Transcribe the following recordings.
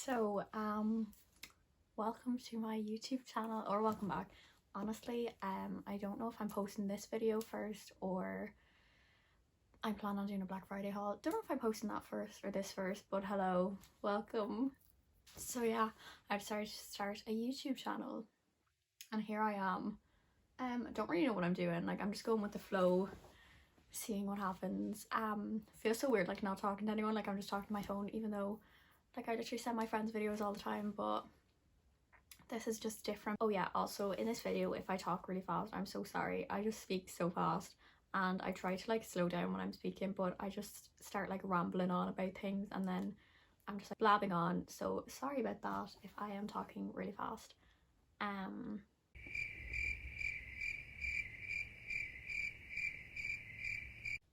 So, welcome to my YouTube channel, or welcome back. Honestly, I don't know if I'm posting this video first or I'm planning on doing a Black Friday haul. Don't know if I'm posting that first or this first, but hello, welcome. So yeah, I've decided to start a YouTube channel and here I am. I don't really know what I'm doing, like I'm just going with the flow, seeing what happens. Feels so weird like not talking to anyone, like I'm just talking to my phone, even though like I literally send my friends videos all the time, but this is just different. Oh yeah, also in this video, if I talk really fast, I'm so sorry. I just speak so fast and I try to like slow down when I'm speaking, but I just start like rambling on about things and then I'm just like blabbing on. So sorry about that if I am talking really fast.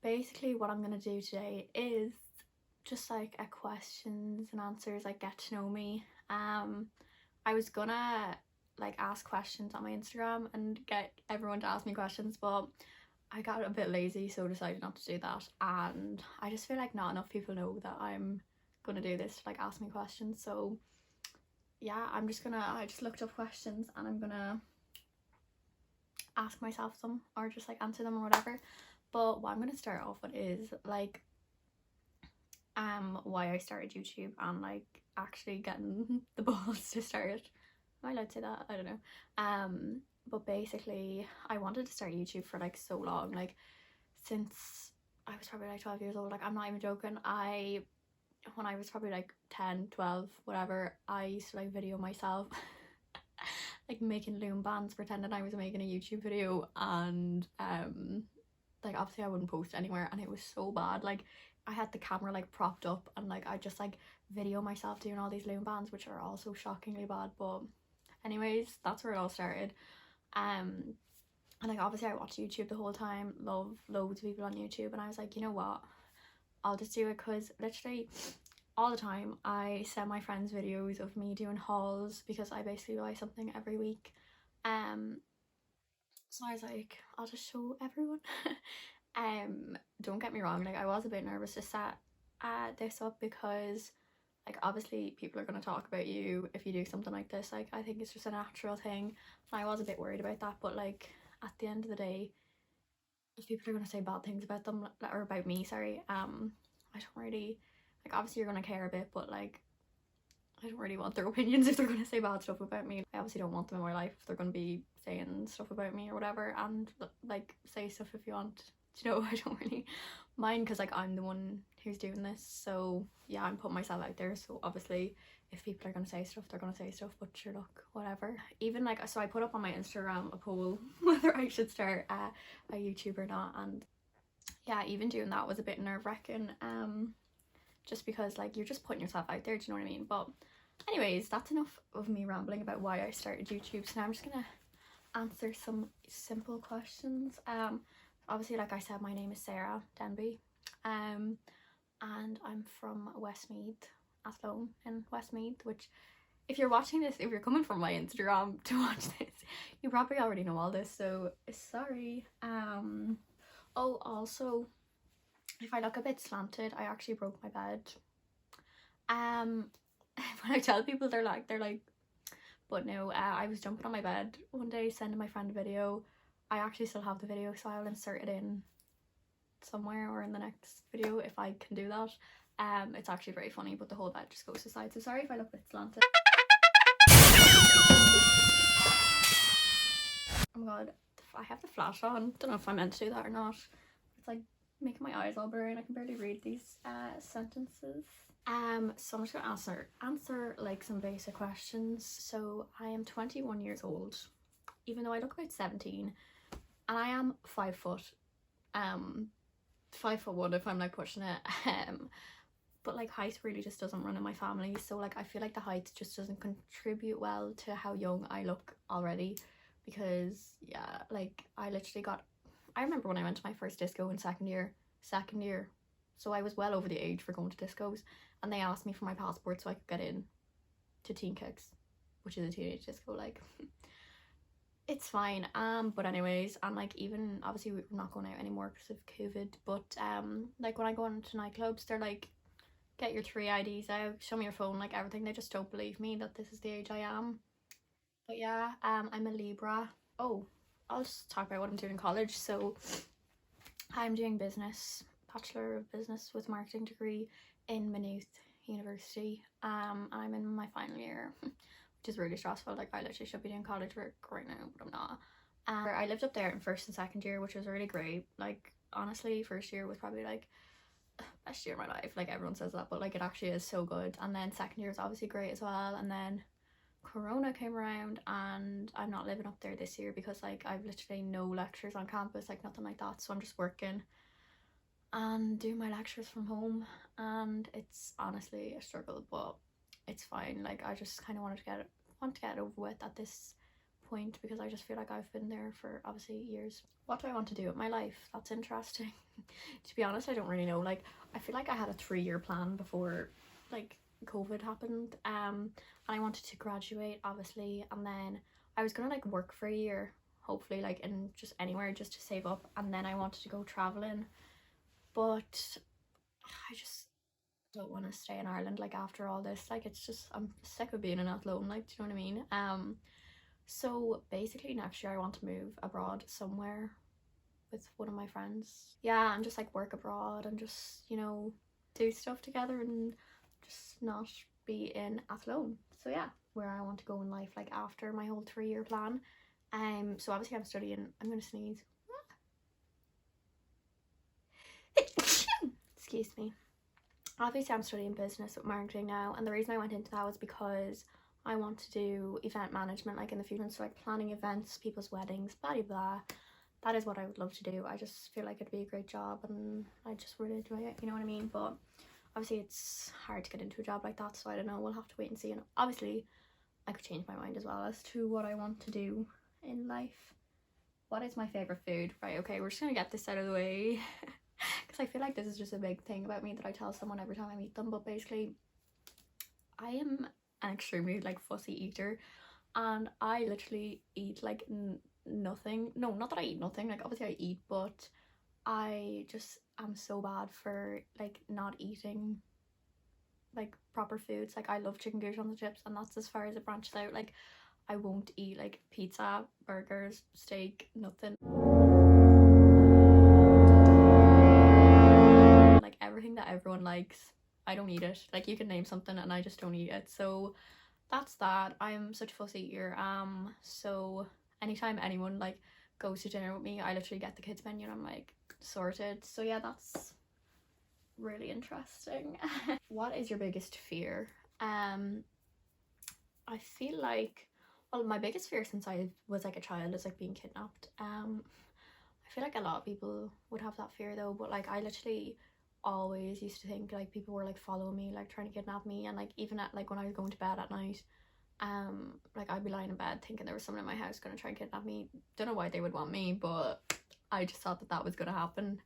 Basically what I'm gonna do today is just like a questions and answers, like get to know me. I was gonna like ask questions on my Instagram and get everyone to ask me questions, but I got a bit lazy, so decided not to do that. And I just feel like not enough people know that I'm gonna do this to like ask me questions. So yeah, I just looked up questions and I'm gonna ask myself them or just like answer them or whatever. But what I'm gonna start off with is like why I started YouTube and like actually getting the balls to start it. Am I allowed to say that? I don't know. But basically I wanted to start YouTube for like so long, like since I was probably like 12 years old. Like I'm not even joking. When I was probably like 10, 12, whatever, I used to like video myself like making loom bands, pretending I was making a YouTube video, and like obviously I wouldn't post anywhere and it was so bad. Like I had the camera like propped up and like I just like video myself doing all these loom bands, which are also shockingly bad. But anyways, that's where it all started. And like obviously I watched YouTube the whole time, love loads of people on YouTube, and I was like, you know what, I'll just do it, because literally all the time I send my friends videos of me doing hauls because I basically buy something every week. So I was like, I'll just show everyone. Don't get me wrong, like I was a bit nervous to set this up because like obviously people are going to talk about you if you do something like this. Like I think it's just a natural thing, and I was a bit worried about that, but like at the end of the day, if people are going to say bad things about them, or about me, sorry, I don't really, like obviously you're going to care a bit, but like I don't really want their opinions if they're going to say bad stuff about me. I obviously don't want them in my life if they're going to be saying stuff about me or whatever. And like say stuff if you want, you know, I don't really mind because like I'm the one who's doing this. So yeah, I'm putting myself out there, so obviously if people are going to say stuff, they're going to say stuff, but sure, look, whatever. Even like, so I put up on my Instagram a poll whether I should start a YouTube or not, and yeah, even doing that was a bit nerve-wracking, just because like you're just putting yourself out there, do you know what I mean? But anyways, that's enough of me rambling about why I started YouTube. So now I'm just gonna answer some simple questions. Obviously, like I said, my name is Sarah Denby, and I'm from Westmeath, Athlone in Westmeath, which if you're watching this, if you're coming from my Instagram to watch this, you probably already know all this, so sorry. Oh, also, if I look a bit slanted, I actually broke my bed. When I tell people, they're like, but no, I was jumping on my bed one day, sending my friend a video. I actually still have the video, so I'll insert it in somewhere or in the next video if I can do that. It's actually very funny, but the whole bed just goes to the side, so sorry if I look a bit slanted. Oh my god, I have the flash on. Don't know if I meant to do that or not. It's like making my eyes all blurry and I can barely read these sentences. So I'm just gonna answer like some basic questions. So I am 21 years old, even though I look about 17, and I am 5 foot, 5'1" if I'm like pushing it. But like height really just doesn't run in my family, so like I feel like the height just doesn't contribute well to how young I look already, because yeah, like I remember when I went to my first disco in second year, so I was well over the age for going to discos, and they asked me for my passport so I could get in to Teen Kicks, which is a teenage disco. Like it's fine. But anyways, and like even obviously we're not going out anymore because of COVID, but like when I go into nightclubs, they're like, get your 3 IDs out, show me your phone, like everything. They just don't believe me that this is the age I am. But yeah, I'm a Libra. Oh, I'll just talk about what I'm doing in college. So I'm doing business, Bachelor of Business with Marketing degree in Maynooth University. I'm in my final year, which is really stressful. Like I literally should be doing college work right now, but I'm not. I lived up there in first and second year, which was really great. Like honestly, first year was probably like best year of my life. Like everyone says that, but like it actually is so good. And then second year is obviously great as well. And then Corona came around and I'm not living up there this year because like I've literally no lectures on campus, like nothing like that. So I'm just working and doing my lectures from home, and it's honestly a struggle, but it's fine. Like I just kind of want to get it over with at this point because I just feel like I've been there for obviously years. What do I want to do with my life? That's interesting. To be honest, I don't really know. Like I feel like I had a 3-year plan before like COVID happened, and I wanted to graduate obviously, and then I was gonna like work for a year, hopefully like in just anywhere just to save up, and then I wanted to go traveling, but I just don't want to stay in Ireland like after all this. Like it's just, I'm sick of being in Athlone, like, do you know what I mean? So basically next year I want to move abroad somewhere with one of my friends. Yeah, and just like work abroad and just, you know, do stuff together and just not be in Athlone. So yeah, where I want to go in life like after my whole 3-year plan. So obviously I'm studying, I'm gonna sneeze. Excuse me. Obviously I'm studying business with marketing now, and the reason I went into that was because I want to do event management like in the future, so like planning events, people's weddings, blah blah blah. That is what I would love to do. I just feel like it'd be a great job and I just really enjoy it, you know what I mean? But obviously it's hard to get into a job like that, so I don't know, we'll have to wait and see. And obviously I could change my mind as well as to what I want to do in life. What is my favorite food? Right, okay, we're just gonna get this out of the way because I feel like this is just a big thing about me that I tell someone every time I meet them. But basically I am an extremely like fussy eater, and I literally eat like nothing. No, not that I eat nothing, like obviously I eat, but I just am so bad for like not eating like proper foods. Like I love chicken goulash on the chips, and that's as far as it branches out. Like I won't eat like pizza, burgers, steak, nothing. Like everything that everyone likes, I don't eat it. Like you can name something and I just don't eat it. So that's that. I'm such a fussy eater. So anytime anyone like goes to dinner with me, I literally get the kids menu and I'm like sorted. So yeah, that's really interesting. What is your biggest fear? I feel like, well, my biggest fear since I was like a child is like being kidnapped. I feel like a lot of people would have that fear though, but like I literally always used to think like people were like following me, like trying to kidnap me, and like even at like when I was going to bed at night, like I'd be lying in bed thinking there was someone in my house gonna try and kidnap me. Don't know why they would want me, but I just thought that that was gonna happen.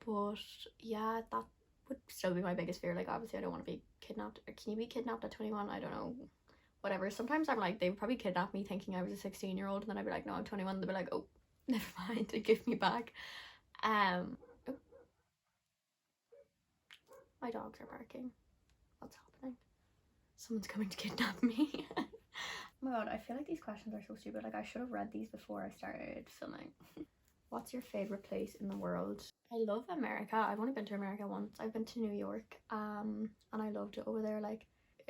But yeah, that would still be my biggest fear. Like obviously I don't want to be kidnapped. Or can you be kidnapped at 21? I don't know, whatever. Sometimes I'm like, they would probably kidnap me thinking I was a 16-year-old, and then I'd be like, no, I'm 21. They'd be like, oh, never mind, and give me back. Oh, my dogs are barking. What's happening? Someone's coming to kidnap me. Oh my god, I feel like these questions are so stupid. Like I should have read these before I started filming. What's your favorite place in the world? I love America. I've only been to America once. I've been to New York, and I loved it over there. Like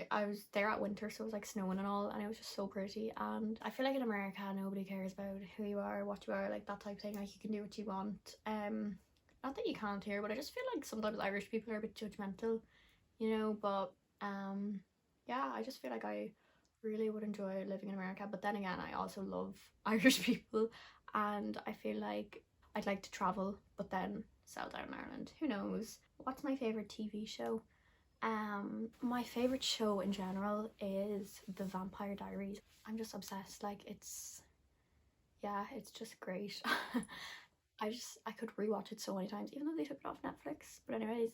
I was there at winter, so it was like snowing and all, and it was just so pretty. And I feel like in America nobody cares about who you are, what you are, like that type of thing. Like you can do what you want. Not that you can't here, but I just feel like sometimes Irish people are a bit judgmental, you know. But yeah, I just feel like I really would enjoy living in America. But then again, I also love Irish people, and I feel like I'd like to travel, but then settle down in Ireland. Who knows? What's my favorite TV show? My favorite show in general is The Vampire Diaries. I'm just obsessed. Like yeah, it's just great. I could rewatch it so many times, even though they took it off Netflix. But anyways,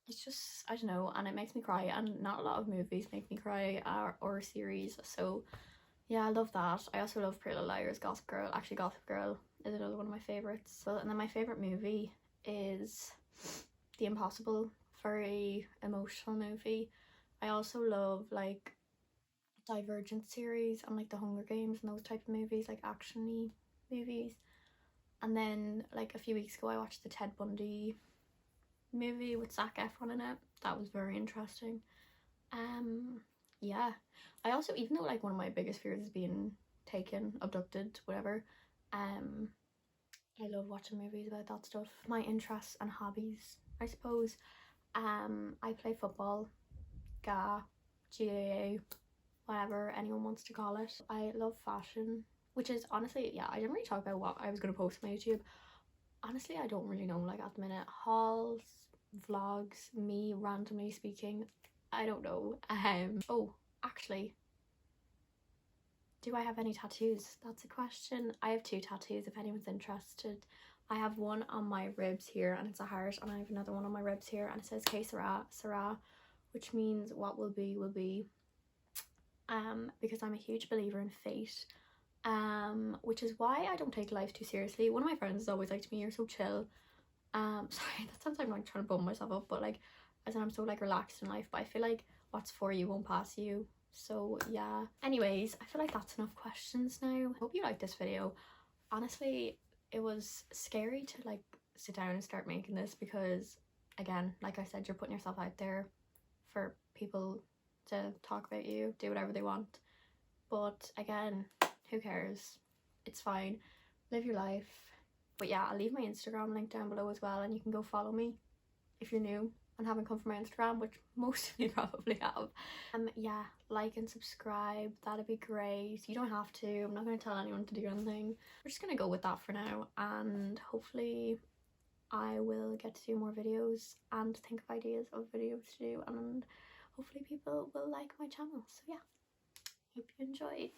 it's just, I don't know, and it makes me cry, and not a lot of movies make me cry, or series. So yeah, I love that. I also love Pretty Little Liars, Gossip Girl. Actually, Gossip Girl is another one of my favorites. So, and then my favorite movie is The Impossible, very emotional movie. I also love like Divergent series and like the Hunger Games and those type of movies, like actiony movies. And then like a few weeks ago I watched the Ted Bundy movie with Zac Efron in it. That was very interesting. Yeah. I also, even though like one of my biggest fears is being taken, abducted, whatever, I love watching movies about that stuff. My interests and hobbies, I suppose. I play football, GAA, whatever anyone wants to call it. I love fashion, which is honestly, yeah, I didn't really talk about what I was gonna post on my YouTube. Honestly, I don't really know, like at the minute. Hauls, vlogs, me randomly speaking, I don't know. Oh, actually, do I have any tattoos? That's a question. I have 2 tattoos if anyone's interested. I have one on my ribs here and it's a heart, and I have another one on my ribs here and it says Que Sera, Sera, which means what will be will be. Because I'm a huge believer in fate. Which is why I don't take life too seriously. One of my friends is always like to me, you're so chill. Sorry, that sounds like I'm like trying to bum myself up, but like as in I'm so like relaxed in life, but I feel like what's for you won't pass you. So yeah. Anyways, I feel like that's enough questions now. Hope you liked this video. Honestly, it was scary to like sit down and start making this because again, like I said, you're putting yourself out there for people to talk about you, do whatever they want. But again, who cares? It's fine. Live your life. But yeah, I'll leave my Instagram link down below as well, and you can go follow me if you're new and haven't come from my Instagram, which most of you probably have. Yeah, like and subscribe, that'd be great. You don't have to, I'm not going to tell anyone to do anything. We're just going to go with that for now, and hopefully I will get to do more videos and think of ideas of videos to do, and hopefully people will like my channel. So yeah, hope you enjoyed.